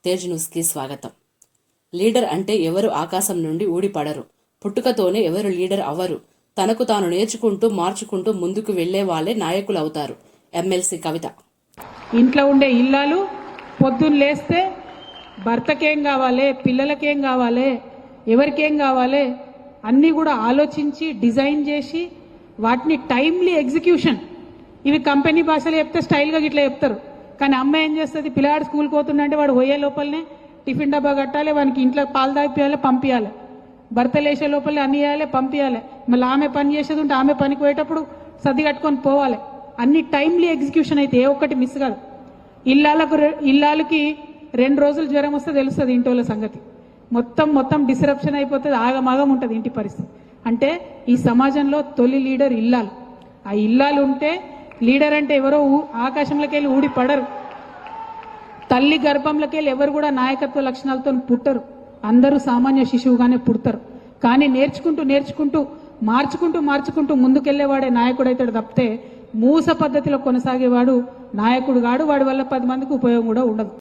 తేజ్ న్యూస్కి స్వాగతం. లీడర్ అంటే ఎవరు ఆకాశం నుండి ఊడిపడరు. పుట్టుకతోనే ఎవరు లీడర్ అవ్వరు. తనకు తాను నేర్చుకుంటూ మార్చుకుంటూ ముందుకు వెళ్లే వాళ్ళే నాయకులు అవుతారు. ఎమ్మెల్సీ కవిత. ఇంట్లో ఉండే ఇల్లాలు పొద్దున్న లేస్తే భర్తకేం కావాలి, పిల్లలకేం కావాలి, ఎవరికేం కావాలి అన్నీ కూడా ఆలోచించి డిజైన్ చేసి వాటిని టైమ్లీ ఎగ్జిక్యూషన్. ఇవి కంపెనీ భాషలో చెప్తే స్టైల్గా ఇట్లా చెప్తారు. కానీ అమ్మ ఏం చేస్తుంది, పిల్లాడు స్కూల్కి పోతుందంటే వాడు పోయే లోపలనే టిఫిన్ డబ్బా కట్టాలి, వానికి ఇంట్లో పాలు తాగిపోయాలి, పంపించాలి. భర్త లేచే లోపలే అన్ని చేయాలి, పంపించాలి. మళ్ళీ ఆమె పని చేసేది ఉంటే ఆమె పనికి పోయేటప్పుడు సర్ది కట్టుకొని పోవాలి. అన్ని టైమ్లీ ఎగ్జిక్యూషన్ అయితే ఏ ఒక్కటి మిస్ కాదు. ఇల్లాలకి 2 రోజులు జ్వరం వస్తే తెలుస్తుంది ఇంటి సంగతి. మొత్తం డిస్రప్షన్ అయిపోతుంది, ఆగమాగం ఉంటుంది ఇంటి పరిస్థితి. అంటే ఈ సమాజంలో తొలి లీడర్ ఇల్లాలు. ఆ ఇల్లాలు ఉంటే లీడర్ అంటే ఎవరో ఆకాశంలోకి వెళ్ళి ఊడి పడరు. తల్లి గర్భంలోకి వెళ్ళి ఎవరు కూడా నాయకత్వ లక్షణాలతో పుట్టరు. అందరూ సామాన్య శిశువుగానే పుడతారు. కానీ నేర్చుకుంటూ మార్చుకుంటూ ముందుకెళ్లేవాడే నాయకుడు అవుతాడు తప్పితే మూస పద్ధతిలో కొనసాగేవాడు నాయకుడు కాడు. వాడి వల్ల 10 మందికి ఉపయోగం కూడా ఉండదు.